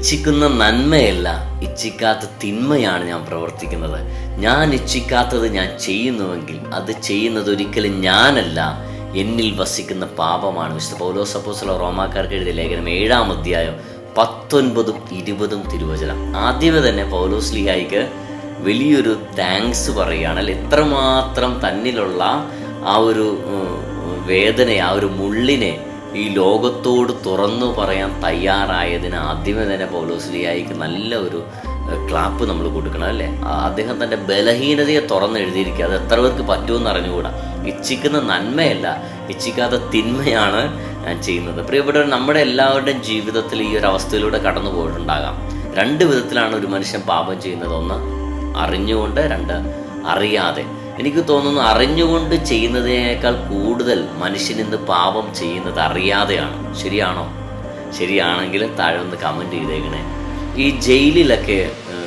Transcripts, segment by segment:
ഇച്ഛിക്കുന്ന നന്മയല്ല, ഇച്ഛിക്കാത്ത തിന്മയാണ് ഞാൻ പ്രവർത്തിക്കുന്നത്. ഞാൻ ഇച്ഛിക്കാത്തത് ഞാൻ ചെയ്യുന്നുവെങ്കിൽ അത് ചെയ്യുന്നത് ഒരിക്കലും ഞാനല്ല, എന്നിൽ വസിക്കുന്ന പാപമാണ്. വിശുദ്ധ പൗലോസ് അപ്പോസ്തലൻ റോമാക്കാർക്ക് എഴുതിയ ലേഖനം 7-ാം അധ്യായം 19-20 തിരുവചനം. ആദ്യമേ തന്നെ പൗലോസ് ലീഹായിക്ക് വലിയൊരു താങ്ക്സ് പറയുകയാണ്. അല്ലെ, എത്രമാത്രം തന്നിലുള്ള ആ ഒരു വേദനയെ, ആ ഒരു മുള്ളിനെ ഈ ലോകത്തോട് തുറന്നു പറയാൻ തയ്യാറായതിന് ആദ്യമേ തന്നെ പൗലോസ് ലീഹായിക്ക് നല്ല ഒരു ക്ലാപ്പ് നമ്മൾ കൊടുക്കണം. അല്ലേ, അദ്ദേഹം തൻ്റെ ബലഹീനതയെ തുറന്നെഴുതിയിരിക്കുക. അത് എത്ര പേർക്ക് പറ്റുമെന്ന് അറിഞ്ഞുകൂടാ. ഇച്ഛിക്കുന്ന നന്മയല്ല, ഇച്ഛിക്കാത്ത തിന്മയാണ് ഞാൻ ചെയ്യുന്നത്. പ്രിയപ്പെട്ടവർ, നമ്മുടെ എല്ലാവരുടെയും ജീവിതത്തിൽ ഈ ഒരു അവസ്ഥയിലൂടെ കടന്നു പോയിട്ടുണ്ടാകാം. 2 വിധത്തിലാണ് ഒരു മനുഷ്യൻ പാപം ചെയ്യുന്നത്. 1 അറിഞ്ഞുകൊണ്ട്, 2 അറിയാതെ. എനിക്ക് തോന്നുന്നു അറിഞ്ഞുകൊണ്ട് ചെയ്യുന്നതിനേക്കാൾ കൂടുതൽ മനുഷ്യൻ ഇന്ന് പാപം ചെയ്യുന്നത് അറിയാതെയാണ്. ശരിയാണോ? ശരിയാണെങ്കിൽ താഴെ ഒന്ന് കമൻറ്റ് ചെയ്തേക്കണേ. ഈ ജയിലിലൊക്കെ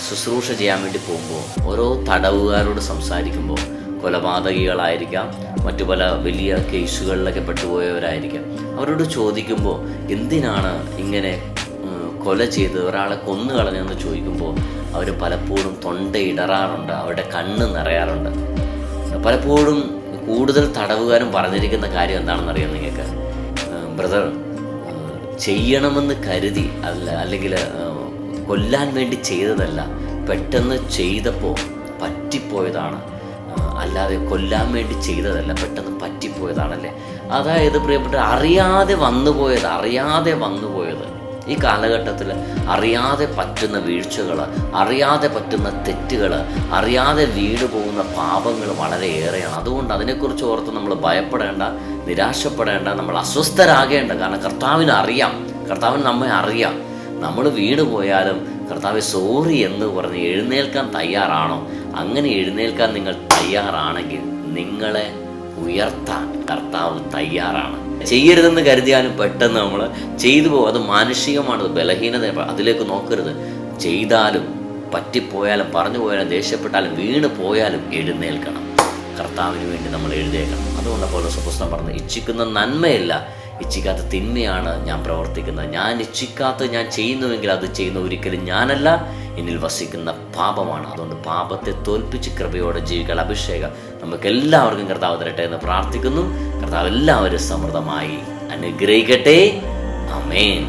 ശുശ്രൂഷ ചെയ്യാൻ വേണ്ടി പോകുമ്പോൾ ഓരോ തടവുകാരോട് സംസാരിക്കുമ്പോൾ, കൊലപാതകികളായിരിക്കാം, മറ്റു പല വലിയ കേസുകളിലൊക്കെ പെട്ടുപോയവരായിരിക്കാം, അവരോട് ചോദിക്കുമ്പോൾ എന്തിനാണ് ഇങ്ങനെ കൊല ചെയ്ത് ഒരാളെ കൊന്നു കളഞ്ഞെന്ന് ചോദിക്കുമ്പോൾ അവർ പലപ്പോഴും തൊണ്ടയിടറാറുണ്ട്, അവരുടെ കണ്ണ് നിറയാറുണ്ട്. പലപ്പോഴും കൂടുതൽ തടവുകാരും പറഞ്ഞിരിക്കുന്ന കാര്യം എന്താണെന്നറിയാം നിങ്ങൾക്ക്? ബ്രദർ, ചെയ്യണമെന്ന് കരുതി അല്ലെങ്കിൽ കൊല്ലാൻ വേണ്ടി ചെയ്തതല്ല, പെട്ടെന്ന് ചെയ്തപ്പോൾ പറ്റിപ്പോയതാണ്, അല്ലാതെ കൊല്ലാൻ വേണ്ടി ചെയ്തതല്ല, പെട്ടെന്ന് പറ്റിപ്പോയതാണല്ലേ. അതായത് പ്രിയപ്പെട്ട, അറിയാതെ വന്നുപോയത്. ഈ കാലഘട്ടത്തിൽ അറിയാതെ പറ്റുന്ന വീഴ്ചകൾ, അറിയാതെ പറ്റുന്ന തെറ്റുകൾ, അറിയാതെ വീണു പോകുന്ന പാപങ്ങൾ വളരെയേറെയാണ്. അതുകൊണ്ട് അതിനെക്കുറിച്ച് ഓർത്ത് നമ്മൾ ഭയപ്പെടേണ്ട, നിരാശപ്പെടേണ്ട, നമ്മൾ അസ്വസ്ഥരാകേണ്ട. കാരണം കർത്താവിന് അറിയാം, കർത്താവിന് നമ്മെ അറിയാം. നമ്മൾ വീണു പോയാലും കർത്താവെ സോറി എന്ന് പറഞ്ഞ് എഴുന്നേൽക്കാൻ തയ്യാറാണോ? അങ്ങനെ എഴുന്നേൽക്കാൻ നിങ്ങൾ തയ്യാറാണെങ്കിൽ നിങ്ങളെ ഉയർത്താൻ കർത്താവ് തയ്യാറാണ്. ചെയ്യരുതെന്ന് കരുതിയാലും പെട്ടെന്ന് നമ്മൾ ചെയ്തു പോകും. അത് മാനുഷികമാണ്, ബലഹീനത. അതിലേക്ക് നോക്കരുത്. ചെയ്താലും പറ്റിപ്പോയാലും പറഞ്ഞു പോയാലും ദേഷ്യപ്പെട്ടാലും വീണ് പോയാലും എഴുന്നേൽക്കണം. കർത്താവിന് വേണ്ടി നമ്മൾ എഴുന്നേൽക്കണം. അതുകൊണ്ട് പൗലോസ് അപ്പോസ്തലൻ പറഞ്ഞു, ഇച്ഛിക്കുന്ന നന്മയല്ല, ഇച്ഛിക്കാത്ത തിന്മയാണ് ഞാൻ പ്രവർത്തിക്കുന്നത്. ഞാൻ ഇച്ഛിക്കാത്ത ഞാൻ ചെയ്യുന്നുവെങ്കിൽ അത് ചെയ്യുന്ന ഒരിക്കലും ഞാനല്ല, എന്നിൽ വസിക്കുന്ന പാപമാണ്. അതുകൊണ്ട് പാപത്തെ തോൽപ്പിച്ച് കൃപയോടെ ജീവിക്കാൻ അഭിഷേകം നമുക്ക് എല്ലാവർക്കും കർത്താവ് തരട്ടെ എന്ന് പ്രാർത്ഥിക്കുന്നു. കർത്താവ് എല്ലാവരും സമൃദ്ധമായി അനുഗ്രഹിക്കട്ടെ. ആമേൻ.